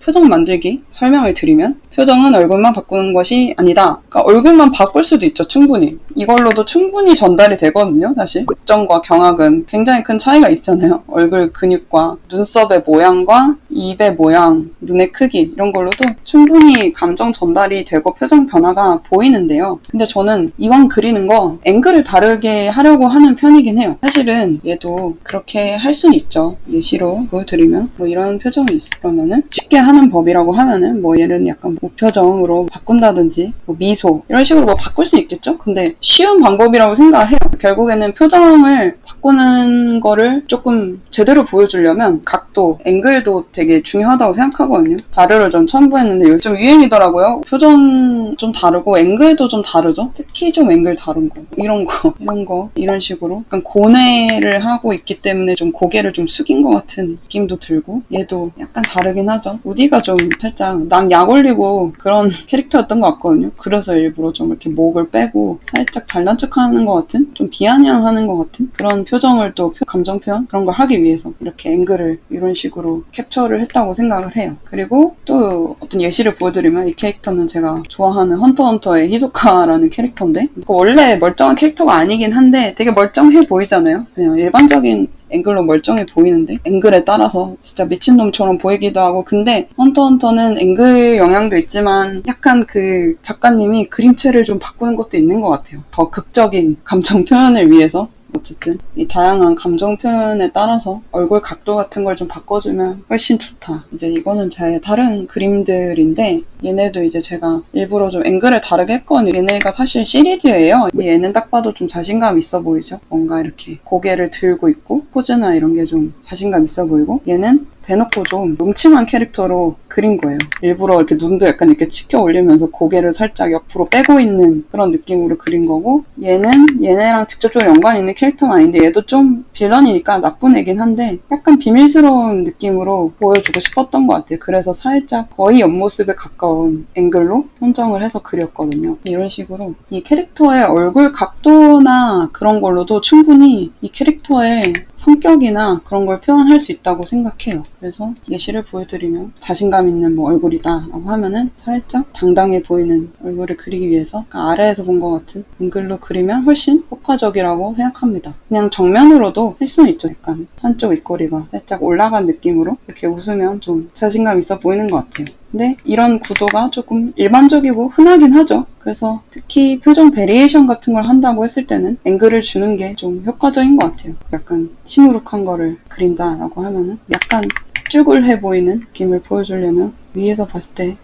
표정 만들기 설명을 드리면, 표정은 얼굴만 바꾸는 것이 아니다. 그러니까 얼굴만 바꿀 수도 있죠, 충분히. 이걸로도 충분히 전달이 되거든요, 사실. 걱정과 경악은 굉장히 큰 차이가 있잖아요. 얼굴 근육과 눈썹의 모양과 입의 모양, 눈의 크기 이런 걸로도 충분히 감정 전달이 되고 표정 변화가 보이는데요. 근데 저는 이왕 그리는 거 앵글을 다르게 하려고 하는 편이긴 해요. 사실은 얘도 그렇게 할 수는 있죠. 예시로 보여드리면 뭐 이런 표정이 있으면은 쉽게 하는 법이라고 하면은 뭐 얘는 약간 무표정으로 바꾼다든지 뭐 미소 이런 식으로 뭐 바꿀 수 있겠죠? 근데 쉬운 방법이라고 생각을 해요. 결국에는 표정을 바꾸는 거를 조금 제대로 보여주려면 각도, 앵글도 되게 중요하다고 생각하거든요. 자료를 좀 첨부했는데 요즘 유행이더라고요. 표정 좀 다르고 앵글도 좀 다르죠? 특히 좀 앵글 다른 거. 이런 식으로 약간 고뇌를 하고 있기 때문에 좀 고개를 좀 숙인 것 같은 느낌도 들고, 얘도 약간 다르긴 하죠. 우디가 좀 살짝 남 약 올리고 그런 캐릭터였던 것 같거든요. 그래서 일부러 좀 이렇게 목을 빼고 살짝 잘난 척하는 것 같은, 좀 비아냥하는 것 같은 그런 표정을 또 감정 표현 그런 걸 하기 위해서 이렇게 앵글을 이런 식으로 캡처를 했다고 생각을 해요. 그리고 또 어떤 예시를 보여드리면, 이 캐릭터는 제가 좋아하는 헌터헌터의 히소카라는 캐릭터인데, 원래 멀쩡한 캐릭터가 아니긴 한데 되게 멀쩡해 보이잖아요. 그냥 일반적인 앵글로 멀쩡해 보이는데 앵글에 따라서 진짜 미친놈처럼 보이기도 하고. 근데 헌터헌터는 앵글 영향도 있지만 약간 그 작가님이 그림체를 좀 바꾸는 것도 있는 것 같아요. 더 극적인 감정 표현을 위해서. 어쨌든 이 다양한 감정 표현에 따라서 얼굴 각도 같은 걸 좀 바꿔주면 훨씬 좋다. 이제 이거는 제 다른 그림들인데, 얘네도 이제 제가 일부러 좀 앵글을 다르게 했거든요. 얘네가 사실 시리즈예요. 얘는 딱 봐도 좀 자신감 있어 보이죠? 뭔가 이렇게 고개를 들고 있고 포즈나 이런 게 좀 자신감 있어 보이고, 얘는 대놓고 좀 음침한 캐릭터로 그린 거예요. 일부러 이렇게 눈도 약간 이렇게 치켜 올리면서 고개를 살짝 옆으로 빼고 있는 그런 느낌으로 그린 거고, 얘는 얘네랑 직접적으로 연관이 있는 캐릭터는 아닌데 얘도 좀 빌런이니까 나쁜 애긴 한데 약간 비밀스러운 느낌으로 보여주고 싶었던 것 같아요. 그래서 살짝 거의 옆모습에 가까운 앵글로 선정을 해서 그렸거든요. 이런 식으로 이 캐릭터의 얼굴 각도나 그런 걸로도 충분히 이 캐릭터의 성격이나 그런 걸 표현할 수 있다고 생각해요. 그래서 예시를 보여드리면, 자신감 있는 뭐 얼굴이다 라고 하면은 살짝 당당해 보이는 얼굴을 그리기 위해서 아래에서 본 것 같은 앵글로 그리면 훨씬 효과적이라고 생각합니다. 그냥 정면으로도 할 수는 있죠. 약간 한쪽 입꼬리가 살짝 올라간 느낌으로 이렇게 웃으면 좀 자신감 있어 보이는 것 같아요. 근데 이런 구도가 조금 일반적이고 흔하긴 하죠. 그래서 특히 표정 베리에이션 같은 걸 한다고 했을 때는 앵글을 주는 게 좀 효과적인 것 같아요. 약간 시무룩한 거를 그린다라고 하면은 약간 쭈글해 보이는 느낌을 보여주려면 위에서 봤을 때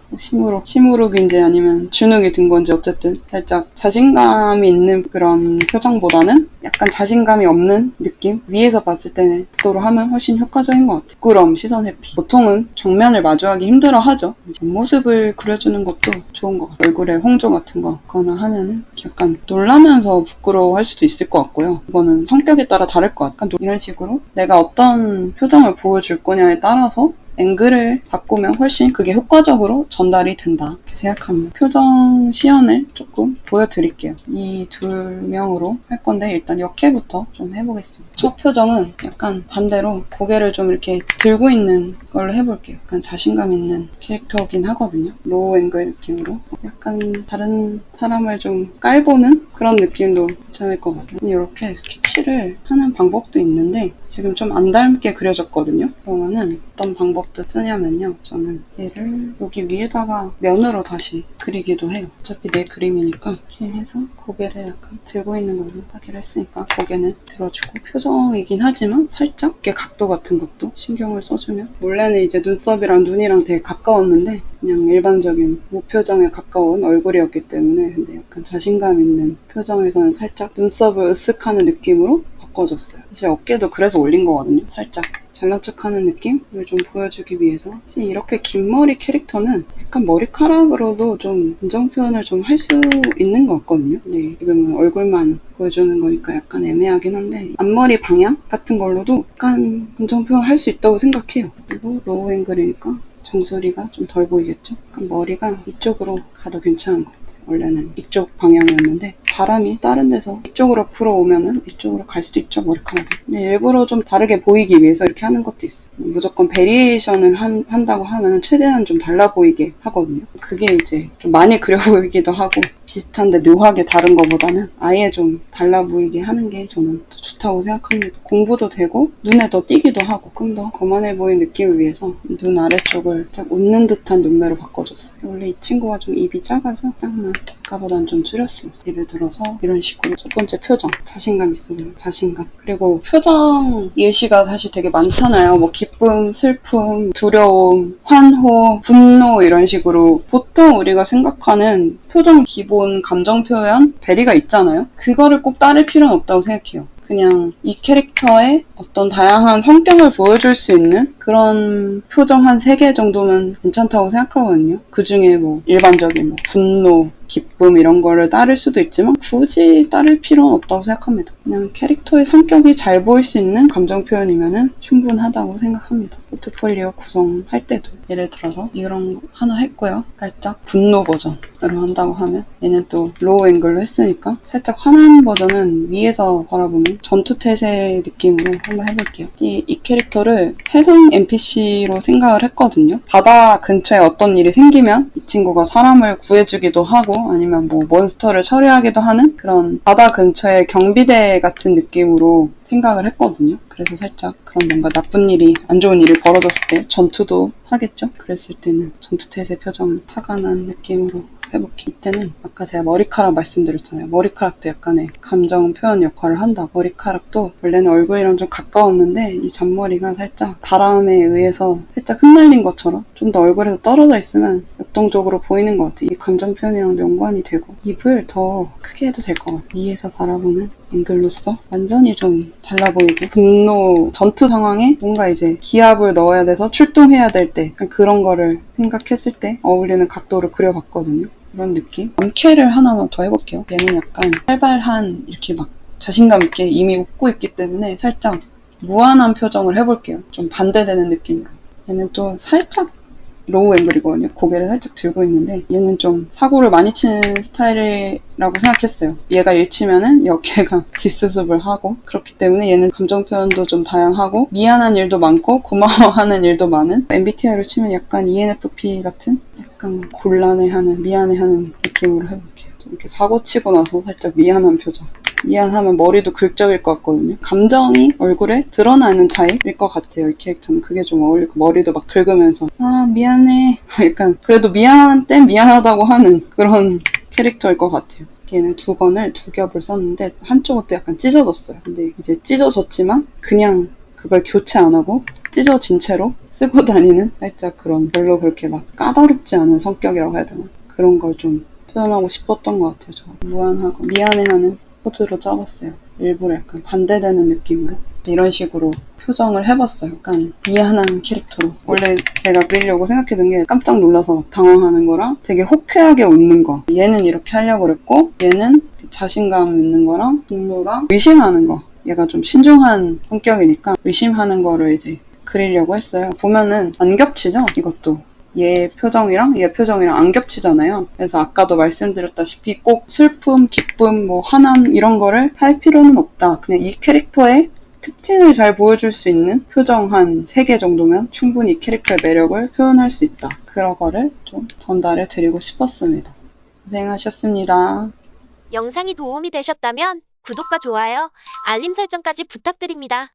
시무룩인지 아니면 주눅이 든 건지 어쨌든 살짝 자신감이 있는 그런 표정보다는 약간 자신감이 없는 느낌? 위에서 봤을 때는 각도로 하면 훨씬 효과적인 것 같아요. 부끄러움, 시선 회피. 보통은 정면을 마주하기 힘들어 하죠. 모습을 그려주는 것도 좋은 것 같아요. 얼굴에 홍조 같은 거 거나 하면은 약간 놀라면서 부끄러워할 수도 있을 것 같고요. 이거는 성격에 따라 다를 것 같아요. 이런 식으로 내가 어떤 표정을 보여줄 거냐에 따라서 앵글을 바꾸면 훨씬 그게 효과적으로 전달이 된다 이렇게 생각합니다. 표정 시연을 조금 보여드릴게요. 이 2명으로 할 건데 일단 역해부터 좀 해보겠습니다. 첫 표정은 약간 반대로 고개를 좀 이렇게 들고 있는 걸로 해볼게요. 약간 자신감 있는 캐릭터긴 하거든요. 로우 앵글 느낌으로 약간 다른 사람을 좀 깔보는 그런 느낌도 괜찮을 것 같아요. 이렇게 스케치를 하는 방법도 있는데 지금 좀 안 닮게 그려졌거든요. 그러면은 어떤 방법도 쓰냐면요. 저는 얘를 여기 위에다가 면으로 다시 그리기도 해요. 어차피 내 그림이니까 이렇게 해서 고개를 약간 들고 있는 걸로 하기로 했으니까 고개는 들어주고, 표정이긴 하지만 살짝 이렇게 각도 같은 것도 신경을 써주면, 원래는 이제 눈썹이랑 눈이랑 되게 가까웠는데 그냥 일반적인 무표정에 가까운 얼굴이었기 때문에, 근데 약간 자신감 있는 표정에서는 살짝 눈썹을 으쓱하는 느낌으로 바꿔줬어요. 사실 어깨도 그래서 올린 거거든요. 살짝 잘난 척하는 느낌을 좀 보여주기 위해서. 사실 이렇게 긴 머리 캐릭터는 약간 머리카락으로도 좀 감정 표현을 좀 할 수 있는 것 같거든요. 근데 지금은 얼굴만 보여주는 거니까 약간 애매하긴 한데 앞머리 방향 같은 걸로도 약간 감정 표현 할 수 있다고 생각해요. 그리고 로우 앵글이니까 정수리가 좀 덜 보이겠죠? 약간 머리가 이쪽으로 가도 괜찮은 것 같아요. 원래는 이쪽 방향이었는데 바람이 다른 데서 이쪽으로 불어오면은 이쪽으로 갈 수도 있죠, 머리카락이. 근데 일부러 좀 다르게 보이기 위해서 이렇게 하는 것도 있어요. 무조건 베리에이션을 한다고 하면 최대한 좀 달라 보이게 하거든요. 그게 이제 좀 많이 그려 보이기도 하고 비슷한데 묘하게 다른 것보다는 아예 좀 달라 보이게 하는 게 저는 더 좋다고 생각합니다. 공부도 되고 눈에 더 띄기도 하고 좀 더 거만해 보이는 느낌을 위해서 눈 아래쪽을 딱 웃는 듯한 눈매로 바꿔줬어요. 원래 이 친구가 좀 입이 작아서 짝만 아까보다는 좀 줄였습니다. 예를 들어서 이런 식으로 첫 번째 표정, 자신감 있으면 자신감. 그리고 표정 예시가 사실 되게 많잖아요. 뭐 기쁨, 슬픔, 두려움, 환호, 분노 이런 식으로 보통 우리가 생각하는 표정 기본 감정 표현 베리가 있잖아요. 그거를 꼭 따를 필요는 없다고 생각해요. 그냥 이 캐릭터의 어떤 다양한 성격을 보여줄 수 있는 그런 표정 한 3개 정도면 괜찮다고 생각하거든요. 그 중에 뭐 일반적인 뭐 분노, 기쁨 이런 거를 따를 수도 있지만 굳이 따를 필요는 없다고 생각합니다. 그냥 캐릭터의 성격이 잘 보일 수 있는 감정 표현이면 충분하다고 생각합니다. 포트폴리오 구성할 때도 예를 들어서 이런 거 하나 했고요. 살짝 분노 버전으로 한다고 하면 얘는 또 로우 앵글로 했으니까 살짝 화난 버전은 위에서 바라보는 전투태세 느낌으로 한번 해볼게요. 이 캐릭터를 해성 NPC로 생각을 했거든요. 바다 근처에 어떤 일이 생기면 이 친구가 사람을 구해주기도 하고 아니면 뭐 몬스터를 처리하기도 하는 그런 바다 근처의 경비대 같은 느낌으로 생각을 했거든요. 그래서 살짝 그런 뭔가 나쁜 일이, 안 좋은 일이 벌어졌을 때 전투도 하겠죠? 그랬을 때는 전투태세 표정 화가 난 느낌으로 해볼게요. 이때는 아까 제가 머리카락 말씀드렸잖아요. 머리카락도 약간의 감정 표현 역할을 한다. 머리카락도 원래는 얼굴이랑 좀 가까웠는데 이 잔머리가 살짝 바람에 의해서 살짝 흩날린 것처럼 좀 더 얼굴에서 떨어져 있으면 역동적으로 보이는 것 같아요. 이 감정 표현이랑 연관이 되고 입을 더 크게 해도 될 것 같아요. 위에서 바라보는 앵글로서 완전히 좀 달라 보이게 분노 전투 상황에 뭔가 이제 기압을 넣어야 돼서 출동해야 될 때 그런 거를 생각했을 때 어울리는 각도를 그려봤거든요. 그런 느낌. 암캐를 하나만 더 해볼게요. 얘는 약간 활발한 이렇게 막 자신감 있게 이미 웃고 있기 때문에 살짝 무한한 표정을 해볼게요. 좀 반대되는 느낌으로. 얘는 또 살짝 로우 앵글이거든요. 고개를 살짝 들고 있는데 얘는 좀 사고를 많이 치는 스타일이라고 생각했어요. 얘가 일치면은 여캐가 뒷수습을 하고 그렇기 때문에 얘는 감정 표현도 좀 다양하고 미안한 일도 많고 고마워하는 일도 많은 MBTI로 치면 약간 ENFP 같은 약간 곤란해하는 미안해하는 느낌으로 해볼게요. 좀 이렇게 사고 치고 나서 살짝 미안한 표정. 미안하면 머리도 긁적일 것 같거든요. 감정이 얼굴에 드러나는 타입일 것 같아요. 이 캐릭터는 그게 좀 어울리고 머리도 막 긁으면서 아 미안해 약간 그래도 미안한 땐 미안하다고 하는 그런 캐릭터일 것 같아요. 얘는 두 겹을 썼는데 한쪽은 또 약간 찢어졌어요. 근데 이제 찢어졌지만 그냥 그걸 교체 안 하고 찢어진 채로 쓰고 다니는 살짝 그런 별로 그렇게 막 까다롭지 않은 성격이라고 해야 되나 그런 걸 좀 표현하고 싶었던 것 같아요. 저 무한하고 미안해하는 포즈로 짜봤어요. 일부러 약간 반대되는 느낌으로 이런 식으로 표정을 해봤어요. 약간 미안한 캐릭터로. 원래 제가 그리려고 생각해둔 게 깜짝 놀라서 막 당황하는 거랑 되게 호쾌하게 웃는 거. 얘는 이렇게 하려고 그랬고 얘는 자신감 있는 거랑 분노랑 의심하는 거. 얘가 좀 신중한 성격이니까 의심하는 거를 이제 그리려고 했어요. 보면은 안 겹치죠? 이것도. 얘 표정이랑 안 겹치잖아요. 그래서 아까도 말씀드렸다시피 꼭 슬픔, 기쁨, 뭐 화남 이런 거를 할 필요는 없다. 그냥 이 캐릭터의 특징을 잘 보여줄 수 있는 표정 한 3개 정도면 충분히 이 캐릭터의 매력을 표현할 수 있다. 그런 거를 좀 전달해 드리고 싶었습니다. 고생하셨습니다. 영상이 도움이 되셨다면 구독과 좋아요, 알림 설정까지 부탁드립니다.